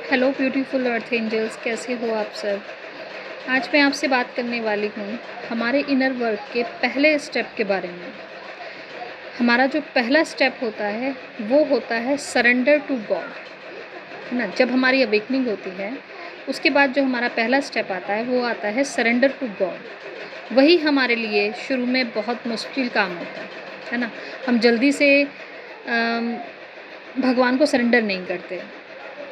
Hello beautiful अर्थ angels, कैसे हो आप सब। आज मैं आपसे बात करने वाली हूँ हमारे इनर वर्क के पहले स्टेप के बारे में। हमारा जो पहला स्टेप होता है वो होता है सरेंडर टू गॉड, है ना। जब हमारी अवेकनिंग होती है उसके बाद जो हमारा पहला स्टेप आता है वो आता है सरेंडर टू गॉड। वही हमारे लिए शुरू में बहुत मुश्किल काम होता है ना। हम जल्दी से भगवान को सरेंडर नहीं करते।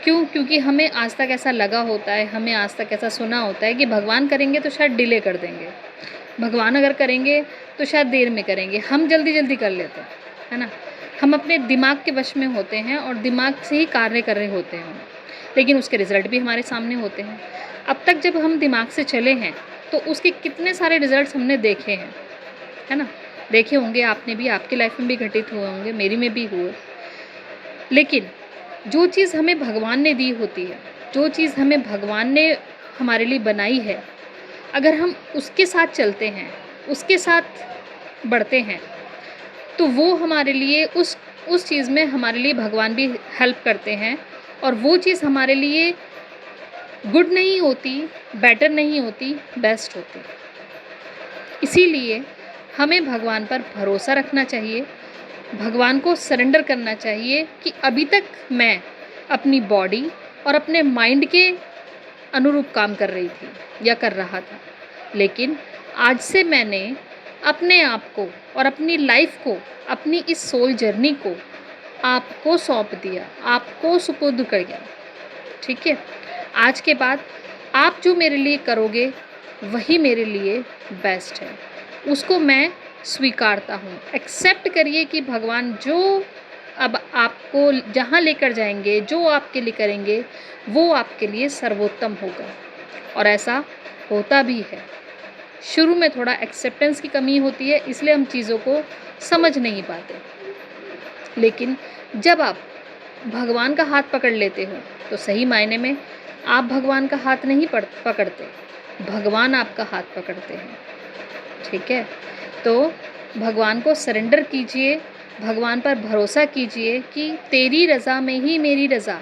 क्यों? क्योंकि हमें आज तक ऐसा लगा होता है, हमें आज तक ऐसा सुना होता है कि भगवान करेंगे तो शायद डिले कर देंगे, भगवान अगर करेंगे तो शायद देर में करेंगे। हम जल्दी जल्दी कर लेते हैं, है ना। हम अपने दिमाग के वश में होते हैं और दिमाग से ही कार्य कर रहे होते हैं, लेकिन उसके रिज़ल्ट भी हमारे सामने होते हैं। अब तक जब हम दिमाग से चले हैं तो उसके कितने सारे रिज़ल्ट्स हमने देखे हैं, है ना। देखे होंगे आपने भी, आपकी लाइफ में भी घटित हुए होंगे, मेरी में भी हुए। लेकिन जो चीज़ हमें भगवान ने दी होती है, जो चीज़ हमें भगवान ने हमारे लिए बनाई है, अगर हम उसके साथ चलते हैं, उसके साथ बढ़ते हैं, तो वो हमारे लिए उस चीज़ में हमारे लिए भगवान भी हेल्प करते हैं। और वो चीज़ हमारे लिए गुड नहीं होती, बेटर नहीं होती, बेस्ट होती। इसीलिए हमें भगवान पर भरोसा रखना चाहिए, भगवान को सरेंडर करना चाहिए कि अभी तक मैं अपनी बॉडी और अपने माइंड के अनुरूप काम कर रही थी या कर रहा था, लेकिन आज से मैंने अपने आप को और अपनी लाइफ को, अपनी इस सोल जर्नी को आपको सौंप दिया, आपको सुपुर्द कर दिया। ठीक है, आज के बाद आप जो मेरे लिए करोगे वही मेरे लिए बेस्ट है, उसको मैं स्वीकारता हूँ। एक्सेप्ट करिए कि भगवान जो अब आपको जहाँ लेकर जाएंगे, जो आपके लिए करेंगे, वो आपके लिए सर्वोत्तम होगा। और ऐसा होता भी है। शुरू में थोड़ा एक्सेप्टेंस की कमी होती है, इसलिए हम चीज़ों को समझ नहीं पाते। लेकिन जब आप भगवान का हाथ पकड़ लेते हो तो सही मायने में आप भगवान का हाथ नहीं पकड़ते, भगवान आपका हाथ पकड़ते हैं। ठीक है, तो भगवान को सरेंडर कीजिए, भगवान पर भरोसा कीजिए कि तेरी रज़ा में ही मेरी रज़ा,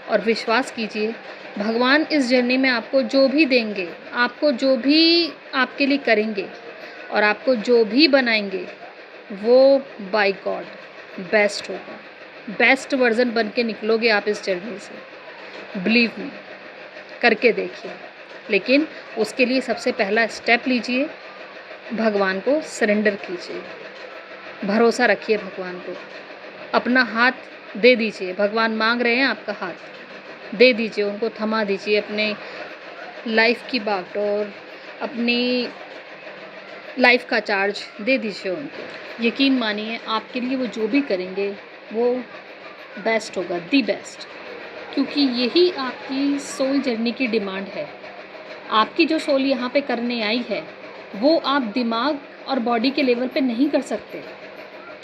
और विश्वास कीजिए भगवान इस जर्नी में आपको जो भी देंगे, आपको जो भी आपके लिए करेंगे और आपको जो भी बनाएंगे वो बाय गॉड बेस्ट होगा। बेस्ट वर्जन बन के निकलोगे आप इस जर्नी से, बिलीव मी, करके देखिए। लेकिन उसके लिए सबसे पहला स्टेप लीजिए, भगवान को सरेंडर कीजिए, भरोसा रखिए भगवान को, अपना हाथ दे दीजिए। भगवान मांग रहे हैं आपका हाथ, दे दीजिए, उनको थमा दीजिए। अपने लाइफ की बागडोर, अपनी लाइफ का चार्ज दे दीजिए उनको। यकीन मानिए आपके लिए वो जो भी करेंगे वो बेस्ट होगा, दी बेस्ट। क्योंकि यही आपकी सोल जर्नी की डिमांड है। आपकी जो सोल यहाँ पे करने आई है वो आप दिमाग और बॉडी के लेवल पे नहीं कर सकते,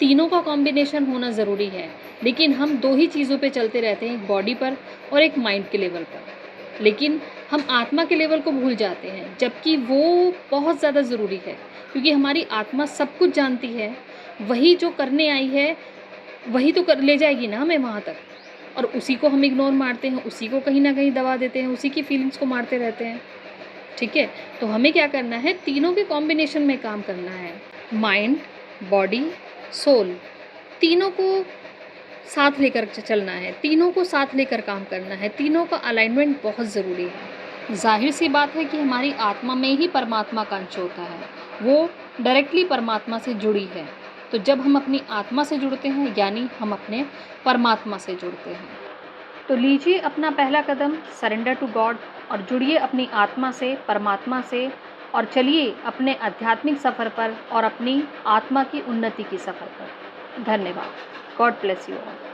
तीनों का कॉम्बिनेशन होना ज़रूरी है। लेकिन हम दो ही चीज़ों पे चलते रहते हैं, एक बॉडी पर और एक माइंड के लेवल पर। लेकिन हम आत्मा के लेवल को भूल जाते हैं, जबकि वो बहुत ज़्यादा ज़रूरी है। क्योंकि हमारी आत्मा सब कुछ जानती है, वही जो करने आई है वही तो कर ले जाएगी ना हमें वहाँ तक। और उसी को हम इग्नोर मारते हैं, उसी को कहीं ना कहीं दबा देते हैं, उसी की फीलिंग्स को मारते रहते हैं। ठीक है, तो हमें क्या करना है, तीनों के कॉम्बिनेशन में काम करना है। माइंड, बॉडी, सोल, तीनों को साथ लेकर चलना है, तीनों को साथ लेकर काम करना है। तीनों का अलाइनमेंट बहुत ज़रूरी है। जाहिर सी बात है कि हमारी आत्मा में ही परमात्मा का अंश होता है, वो डायरेक्टली परमात्मा से जुड़ी है। तो जब हम अपनी आत्मा से जुड़ते हैं यानी हम अपने परमात्मा से जुड़ते हैं। तो लीजिए अपना पहला कदम, सरेंडर टू गॉड, और जुड़िए अपनी आत्मा से, परमात्मा से, और चलिए अपने आध्यात्मिक सफ़र पर और अपनी आत्मा की उन्नति की सफ़र पर। धन्यवाद। God bless you all.